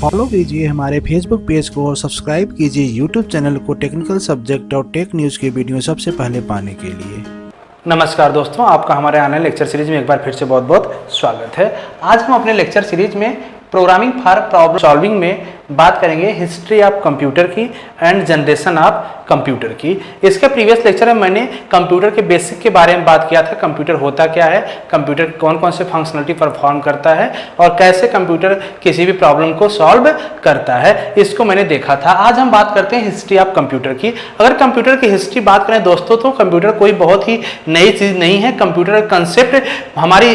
Follow कीजिए हमारे Facebook page को और सब्सक्राइब कीजिए यूट्यूब चैनल को टेक्निकल सब्जेक्ट और टेक न्यूज़ की वीडियो सबसे पहले पाने के लिए। नमस्कार दोस्तों, आपका हमारे आने लेक्चर सीरीज में एक बार फिर से बहुत बहुत स्वागत है। आज हम अपने लेक्चर सीरीज में प्रोग्रामिंग फॉर प्रॉब्लम सॉल्विंग में बात करेंगे हिस्ट्री ऑफ कंप्यूटर की एंड जनरेशन ऑफ कंप्यूटर की। इसके प्रीवियस लेक्चर में मैंने कंप्यूटर के बेसिक के बारे में बात किया था। कंप्यूटर होता क्या है, कंप्यूटर कौन कौन से फंक्शनलिटी परफॉर्म करता है और कैसे कंप्यूटर किसी भी प्रॉब्लम को सॉल्व करता है, इसको मैंने देखा था। आज हम बात करते हैं हिस्ट्री ऑफ कंप्यूटर की। अगर कंप्यूटर की हिस्ट्री बात करें दोस्तों, तो कंप्यूटर कोई बहुत ही नई चीज़ नहीं है। कंप्यूटर कंसेप्ट हमारी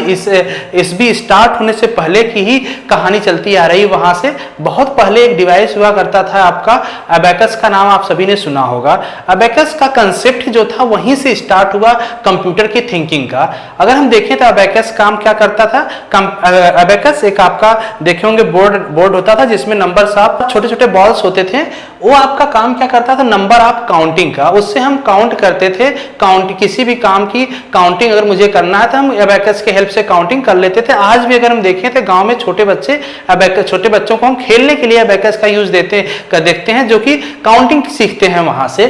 इस भी स्टार्ट होने से पहले की ही कहानी चलती आ रही। वहाँ से बहुत पहले एक डिवाइस हुआ करता था आपका अबेकस का नाम आप सभी ने सुना होगा। अबेकस का कंसेप्ट जो था वहीं से स्टार्ट हुआ कंप्यूटर की थिंकिंग का। अगर हम देखें तो अबेकस काम क्या करता था, अबेकस एक आपका देखे होंगे बोर्ड होता था जिसमें नंबर्स आप छोटे छोटे बॉल्स होते थे। वो आपका काम क्या करता था, नंबर ऑफ काउंटिंग का। उससे हम काउंट करते थे, किसी भी काम की काउंटिंग अगर मुझे करना है तो हम अबेकस के हेल्प से काउंटिंग कर लेते थे। आज भी अगर हम देखें तो गांव में छोटे बच्चों को हम खेलने के लिए अबेकस का यूज देखते हैं, जो कि काउंटिंग सीखते हैं वहां से।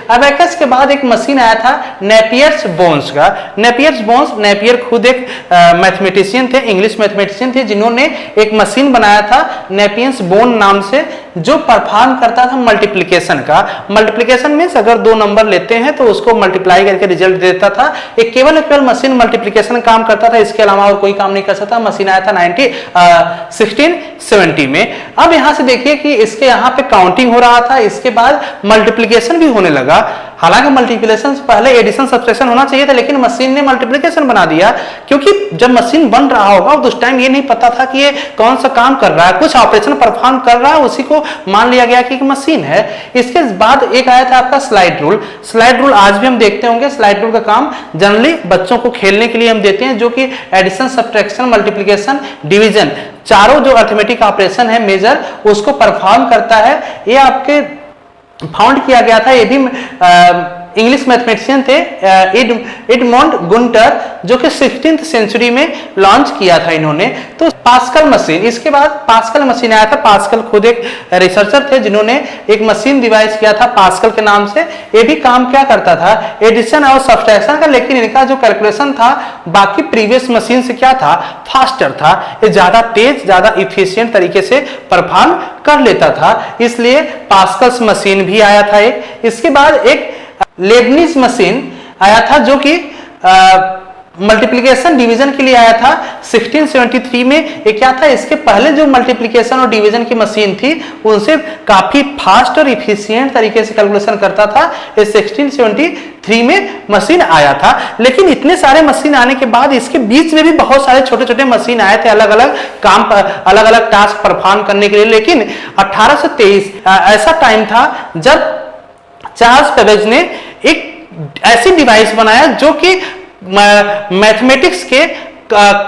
अबेकस के बाद एक मशीन आया था नेपियर्स बोन्स का। नेपियर खुद एक मैथमेटिशियन थे, इंग्लिश मैथमेटिशियन थे, जिन्होंने एक मशीन बनाया था नेपियर्स बोन नाम से, जो परफॉर्म करता था मल्टीप्लिकेशन का। मल्टीप्लिकेशन मींस अगर दो नंबर लेते हैं तो उसको मल्टीप्लाई करके रिजल्ट देता था। एक केवल मशीन मल्टीप्लिकेशन काम करता था, इसके अलावा और कोई काम नहीं कर सकता। मशीन आया था 1670 में। अब यहां से देखिए कि इसके यहां पे काउंटिंग हो रहा था, इसके बाद मल्टीप्लिकेशन भी होने लगा। हालांकि मल्टीप्लिकेशन से पहले एडिशन सब्ट्रैक्शन होना चाहिए था, लेकिन मशीन ने मल्टीप्लिकेशन बना दिया, क्योंकि जब मशीन बन रहा होगा तो उस टाइम ये नहीं पता था कि ये कौन सा काम कर रहा है, कुछ ऑपरेशन परफॉर्म कर रहा है, उसी को मान लिया गया कि एक मशीन है। इसके बाद एक आया था आपका स्लाइड रूल। स्लाइड रूल आज भी हम देखते होंगे। स्लाइड रूल का काम जनरली बच्चों को खेलने के लिए हम देते हैं, जो कि एडिशन सब्ट्रैक्शन मल्टीप्लिकेशन डिवीजन चारों जो अर्थमेटिक ऑपरेशन है मेजर, उसको परफॉर्म करता है। ये आपके फाउंड किया गया था, ये भी इंग्लिश मैथमेटिशियन थे एडमंड गुंटर, जो कि 16th सेंचुरी में लॉन्च किया था इन्होंने। तो पास्कल मशीन, इसके बाद पास्कल मशीन आया था। पास्कल खुद एक रिसर्चर थे जिन्होंने एक मशीन डिवाइस किया था पास्कल के नाम से। ये भी काम क्या करता था, एडिशन और सब्ट्रैक्शन का, लेकिन इनका जो कैलकुलेशन था बाकी प्रीवियस मशीन से क्या था, फास्टर था। ये ज्यादा तेज, ज्यादा इफिशियंट तरीके से परफॉर्म कर लेता था, इसलिए पास्कल्स मशीन भी आया था एक। इसके बाद एक लेबनिज मशीन आया था, जो कि मल्टीप्लिकेशन डिवीजन के लिए आया था 1673 में। ये क्या था, इसके पहले जो मल्टीप्लिकेशन और डिवीजन की मशीन थी उनसे काफी फास्ट और इफिशिएंट तरीके से कैलकुलेशन करता था। ये 1673 में मशीन आया था। लेकिन इतने सारे मशीन आने के बाद इसके बीच में भी बहुत सारे छोटे छोटे मशीन आए थे, अलग अलग काम, अलग अलग टास्क परफॉर्म करने के लिए। लेकिन 1823 ऐसा टाइम था जब चार्ल्स बेबेज ने एक ऐसी डिवाइस बनाया जो कि मैथमेटिक्स के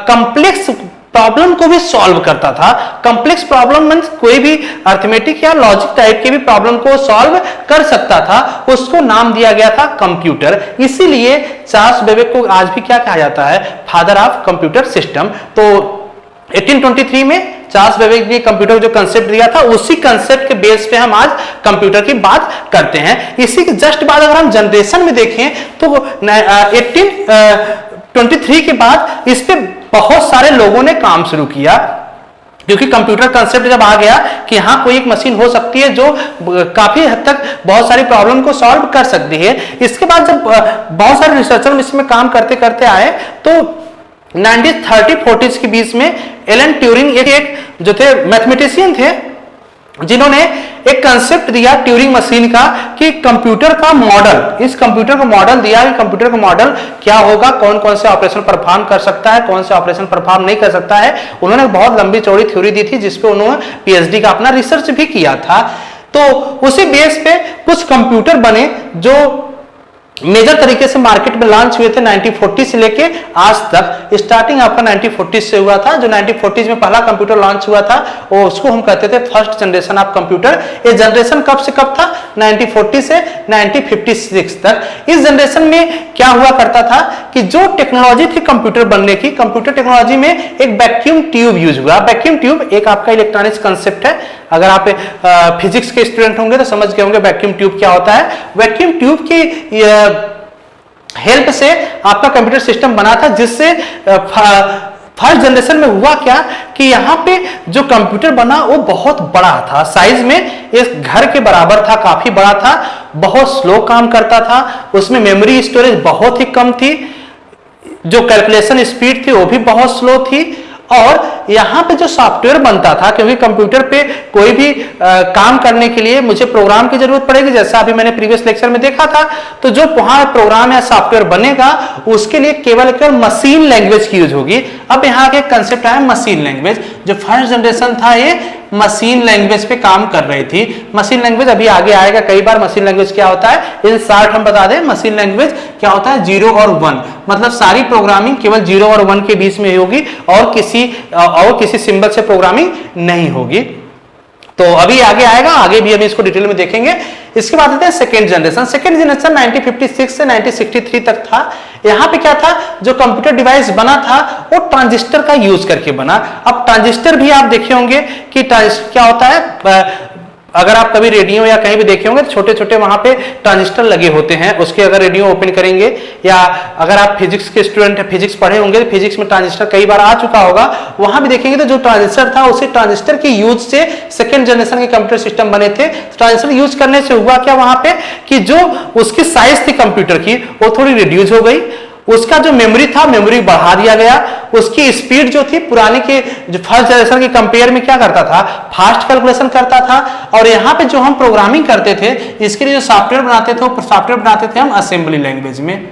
कॉम्प्लेक्स प्रॉब्लम को भी सॉल्व करता था। कॉम्प्लेक्स प्रॉब्लम मींस कोई भी अर्थमेटिक या लॉजिक टाइप के भी प्रॉब्लम को सॉल्व कर सकता था, उसको नाम दिया गया था कंप्यूटर। इसीलिए चार्ल्स बेबेज को आज भी क्या कहा जाता है, फादर ऑफ कंप्यूटर सिस्टम। तो 1823 में चार्ल्स बेबेज ने कंप्यूटर जो कंसेप्ट दिया था, उसी कंसेप्ट के बेस पे हम आज कंप्यूटर की बात करते हैं। इसी के जस्ट बाद अगर हम जनरेशन में देखें तो 1823 के बाद इस पे बहुत सारे लोगों ने काम शुरू किया, क्योंकि कंप्यूटर कंसेप्ट जब आ गया कि हाँ कोई एक मशीन हो सकती है जो काफी हद तक बहुत सारी प्रॉब्लम को सॉल्व कर सकती है। इसके बाद जब बहुत सारे रिसर्चर इसमें काम करते करते आए तो 1930-40s के बीच में एलन ट्यूरिंग एक जो थे मैथमेटिशियन थे, जिन्होंने एक कंसेप्ट दिया ट्यूरिंग मशीन का कि कंप्यूटर का मॉडल, इस कंप्यूटर का मॉडल दिया कि कंप्यूटर का मॉडल क्या होगा, कौन कौन से ऑपरेशन परफॉर्म कर सकता है, कौन से ऑपरेशन परफॉर्म नहीं कर सकता है। उन्होंने बहुत लंबी चौड़ी थ्योरी दी थी, जिसपे उन्होंने पीएचडी का अपना रिसर्च भी किया था। तो उसी बेस पे कुछ कंप्यूटर बने जो मेजर तरीके से मार्केट में लॉन्च हुए थे 1940 से लेके आज तक। स्टार्टिंग आपका 1940 से हुआ था। जो 1940 में पहला कंप्यूटर लॉन्च हुआ था वो उसको हम कहते थे फर्स्ट जनरेशन ऑफ कंप्यूटर। ये जनरेशन कब से कब था? 1940 से 1956 तक। इस जनरेशन में क्या हुआ करता था कि जो टेक्नोलॉजी थी कंप्यूटर बनने की, कंप्यूटर टेक्नोलॉजी में एक वैक्यूम ट्यूब यूज हुआ। वैक्यूम ट्यूब एक आपका इलेक्ट्रॉनिक्स कंसेप्ट है। अगर आप फिजिक्स के स्टूडेंट होंगे तो समझ गए होंगे वैक्यूम ट्यूब क्या होता है। वैक्यूम ट्यूब की हेल्प से आपका कंप्यूटर सिस्टम बना था, जिससे फर्स्ट जनरेशन में हुआ क्या कि यहाँ पे जो कंप्यूटर बना वो बहुत बड़ा था, साइज में इस घर के बराबर था, काफी बड़ा था, बहुत स्लो काम करता था, उसमें मेमोरी स्टोरेज बहुत ही कम थी, जो कैलकुलेशन स्पीड थी वो भी बहुत स्लो थी, और यहाँ पे जो सॉफ्टवेयर बनता था, क्योंकि कंप्यूटर पे कोई भी काम करने के लिए मुझे प्रोग्राम की जरूरत पड़ेगी, जैसा अभी मैंने प्रीवियस लेक्चर में देखा था, तो जो वहां प्रोग्राम या सॉफ्टवेयर बनेगा उसके लिए केवल मशीन लैंग्वेज की यूज होगी। अब यहाँ के कंसेप्ट आया मशीन लैंग्वेज। जो फर्स्ट जनरेशन था ये मशीन लैंग्वेज पे काम कर रही थी। मशीन लैंग्वेज अभी आगे आएगा कई बार। मशीन लैंग्वेज क्या होता है इन शॉर्ट हम बता दें। मशीन लैंग्वेज क्या होता है? 0 और 1, मतलब सारी प्रोग्रामिंग केवल 0 और 1 के बीच में होगी और किसी सिंबल से प्रोग्रामिंग नहीं होगी। तो अभी आगे आएगा, आगे भी हम इसको डिटेल में देखेंगे। इसके बाद आते हैं सेकेंड जनरेशन। सेकेंड जनरेशन 1956 से 1963 तक था। यहां पे क्या था? जो कंप्यूटर डिवाइस बना था वो ट्रांजिस्टर का यूज करके बना। अब ट्रांजिस्टर भी आप देखे होंगे कि ट्रांजिस्टर क्या होता है। अगर आप कभी रेडियो या कहीं भी देखे होंगे तो छोटे छोटे वहां पे ट्रांजिस्टर लगे होते हैं। उसके अगर रेडियो ओपन करेंगे, या अगर आप फिजिक्स के स्टूडेंट हैं, फिजिक्स पढ़े होंगे तो फिजिक्स में ट्रांजिस्टर कई बार आ चुका होगा, वहां भी देखेंगे तो जो ट्रांजिस्टर था उसी ट्रांजिस्टर के यूज से सेकेंड जनरेशन के कंप्यूटर सिस्टम बने थे। ट्रांजिस्टर यूज करने से हुआ क्या वहां पे कि जो उसकी साइज थी कंप्यूटर की वो थोड़ी रिड्यूस हो गई। उसका जो मेमोरी था मेमोरी बढ़ा दिया गया। उसकी स्पीड जो थी पुरानी के जो फर्स्ट जनरेशन के कंपेयर में क्या करता था? फास्ट कैलकुलेशन करता था। और यहाँ पे जो हम प्रोग्रामिंग करते थे, इसके लिए जो सॉफ्टवेयर बनाते थे वो सॉफ्टवेयर बनाते थे हम असेंबली लैंग्वेज में।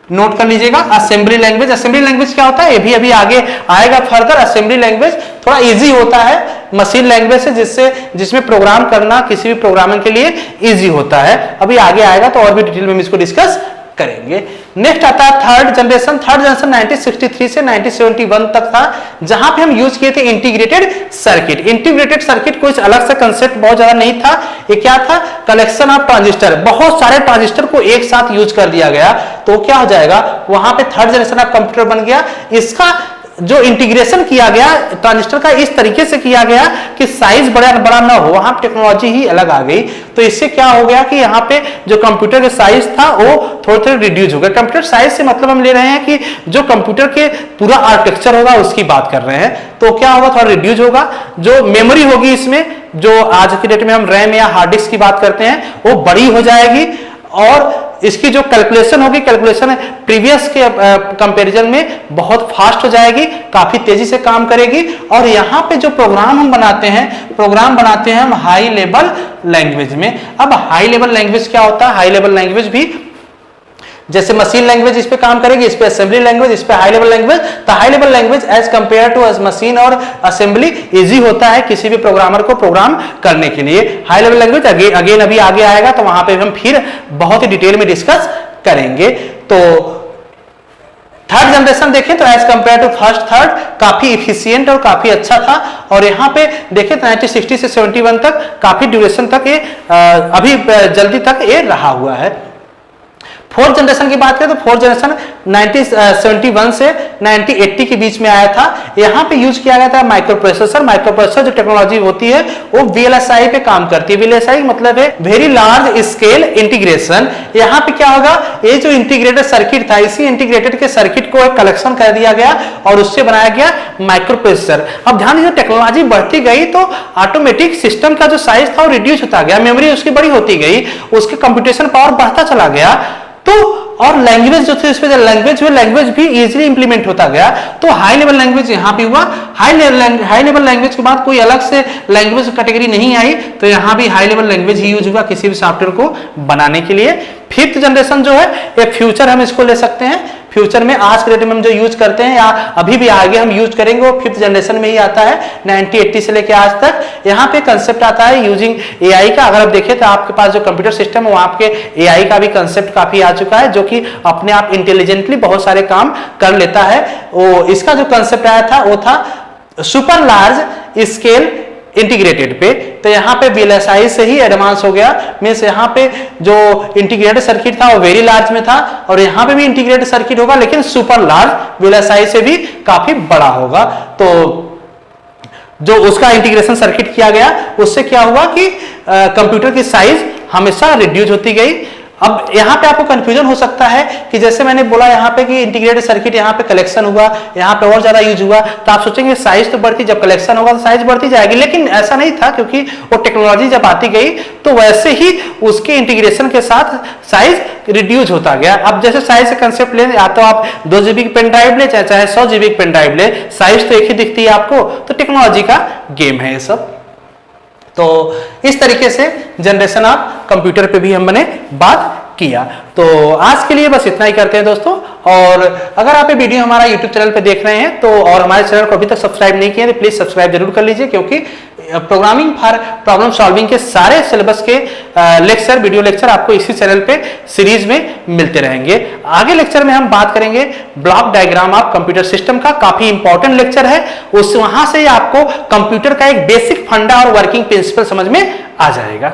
नोट कर लीजिएगा असेंबली लैंग्वेज। असेंबली लैंग्वेज क्या होता है ये भी अभी आगे आएगा फर्दर। असेंबली लैंग्वेज थोड़ा इजी होता है मशीन लैंग्वेज से, जिसमें प्रोग्राम करना किसी भी प्रोग्रामिंग के लिए इजी होता है। अभी आगे आएगा तो और भी डिटेल में हम इसको डिस्कस करेंगे। नेक्स्ट आता है थर्ड जनरेशन। थर्ड जनरेशन 1963 से 1971 तक था, जहां पे हम यूज किए थे इंटीग्रेटेड सर्किट। इंटीग्रेटेड सर्किट कोई अलग सा कंसेप्ट बहुत ज्यादा नहीं था। ये क्या था? Collection of transistor. बहुत सारे ट्रांजिस्टर को एक साथ यूज कर दिया गया तो क्या हो जाएगा? वहां पे थर्ड जनरेशन ऑफ कंप्यूटर बन गया। इसका जो इंटीग्रेशन किया गया ट्रांजिस्टर का इस तरीके से किया गया कि साइज बड़ा ना हो, वहां टेक्नोलॉजी ही अलग आ गई। तो इससे क्या हो गया कि यहाँ पे जो कंप्यूटर का साइज था वो थोड़ा रिड्यूस हो गया। कंप्यूटर साइज से मतलब हम ले रहे हैं कि जो कंप्यूटर के पूरा आर्किटेक्चर होगा उसकी बात कर रहे हैं। तो क्या होगा? थोड़ा रिड्यूस होगा। जो मेमोरी होगी इसमें, जो आज की डेट में हम रैम या हार्ड डिस्क की बात करते हैं, वो बड़ी हो जाएगी। और इसकी जो कैलकुलेशन होगी, कैलकुलेशन प्रीवियस के कंपैरिजन में बहुत फास्ट हो जाएगी, काफी तेजी से काम करेगी। और यहाँ पे जो प्रोग्राम हम बनाते हैं हम हाई लेवल लैंग्वेज में। अब हाई लेवल लैंग्वेज क्या होता है? हाई लेवल लैंग्वेज भी जैसे मशीन लैंग्वेज इस पे काम करेगी, इस पे असेंबली लैंग्वेज, इस पे हाई लेवल लैंग्वेज। तो high level language as compare to machine और असेंबली इजी होता है किसी भी प्रोग्रामर को प्रोग्राम करने के लिए। हाई लेवल लैंग्वेज अगेन अभी आगे आएगा तो वहां पे हम फिर बहुत ही डिटेल में डिस्कस करेंगे। तो थर्ड जनरेशन देखें तो as compare to first third काफी इफिशियंट और काफी अच्छा था। और यहाँ पे देखें 1960 से 71 तक काफी ड्यूरेशन तक ये अभी जल्दी तक ये रहा हुआ है। फोर्थ जनरेशन की बात करें तो फोर्थ जनरेशन 1971 से 1980 के बीच में आया था। यहाँ पे यूज किया गया था माइक्रो प्रोसेसर। माइक्रो प्रोसेसर जो टेक्नोलॉजी होती है वो VLSI पे काम करती है। VLSI मतलब है वेरी लार्ज स्केल इंटीग्रेशन। यहाँ पे क्या होगा? ये जो इंटीग्रेटेड सर्किट था, इसी इंटीग्रेटेड के सर्किट को एक कलेक्शन कर दिया गया और उससे बनाया गया माइक्रो प्रोसेसर। अब ध्यान दीजिए टेक्नोलॉजी बढ़ती गई तो ऑटोमेटिक सिस्टम का जो साइज था वो रिड्यूस होता गया, मेमोरी उसकी बड़ी होती गई, उसके कंप्यूटेशन पावर बढ़ता चला गया। तो और लैंग्वेज जो थी, इसमें लैंग्वेज भी इजीली इंप्लीमेंट होता गया। तो हाई लेवल लैंग्वेज यहाँ पे हुआ। हाई लेवल लैंग्वेज के बाद कोई अलग से लैंग्वेज कैटेगरी नहीं आई, तो यहाँ भी हाई लेवल लैंग्वेज ही यूज हुआ किसी भी सॉफ्टवेयर को बनाने के लिए। फिफ्थ जनरेशन जो है ये फ्यूचर हम इसको ले सकते हैं। फ्यूचर में आज के डेट में हम जो यूज करते हैं या अभी भी आगे हम यूज करेंगे वो 5th जनरेशन में ही आता है, 1980 से लेके आज तक। यहाँ पे कंसेप्ट आता है यूजिंग एआई का। अगर आप देखें तो आपके पास जो कंप्यूटर सिस्टम है वहां आपके एआई का भी कंसेप्ट काफी आ चुका है, जो कि अपने आप इंटेलिजेंटली बहुत सारे काम कर लेता है। वो इसका जो कंसेप्ट आया था वो था सुपर लार्ज स्केल इंटीग्रेटेड पे। तो यहाँ पे VLSI से ही एडवांस हो गया, मींस यहाँ पे जो इंटीग्रेटेड सर्किट था वो वेरी लार्ज में था, और यहाँ पे भी इंटीग्रेटेड सर्किट होगा लेकिन सुपर लार्ज VLSI से भी काफी बड़ा होगा। तो जो उसका इंटीग्रेशन सर्किट किया गया उससे क्या हुआ कि कंप्यूटर की साइज हमेशा रिड्यूस होती गई। अब यहाँ पे आपको कंफ्यूजन हो सकता है कि जैसे मैंने बोला यहाँ पे कि इंटीग्रेटेड सर्किट यहाँ पे कलेक्शन हुआ, यहाँ पे और ज्यादा यूज हुआ, तो आप सोचेंगे साइज तो बढ़ती, जब कलेक्शन होगा तो साइज बढ़ती जाएगी, लेकिन ऐसा नहीं था, क्योंकि वो टेक्नोलॉजी जब आती गई तो वैसे ही उसके इंटीग्रेशन के साथ साइज रिड्यूस होता गया। अब जैसे साइज का कंसेप्ट ले, या तो आप 2 GB की पेन ड्राइव ले चाहे 100 GB की पेन ड्राइव ले, साइज तो एक ही दिखती है आपको। तो टेक्नोलॉजी का गेम है ये सब। तो इस तरीके से जनरेशन ऑफ कंप्यूटर पे भी हमने बात किया। तो आज के लिए बस इतना ही करते हैं दोस्तों। और अगर आप ये वीडियो हमारा YouTube चैनल पे देख रहे हैं तो और हमारे चैनल को अभी तक सब्सक्राइब नहीं किया तो प्लीज सब्सक्राइब जरूर कर लीजिए, क्योंकि प्रोग्रामिंग फॉर प्रॉब्लम सॉल्विंग के सारे सिलेबस के लेक्चर, वीडियो लेक्चर आपको इसी चैनल पे सीरीज में मिलते रहेंगे। आगे लेक्चर में हम बात करेंगे block diagram of computer system का, काफी इंपॉर्टेंट लेक्चर है। उस वहां से आपको कंप्यूटर का एक बेसिक फंडा और वर्किंग प्रिंसिपल समझ में आ जाएगा।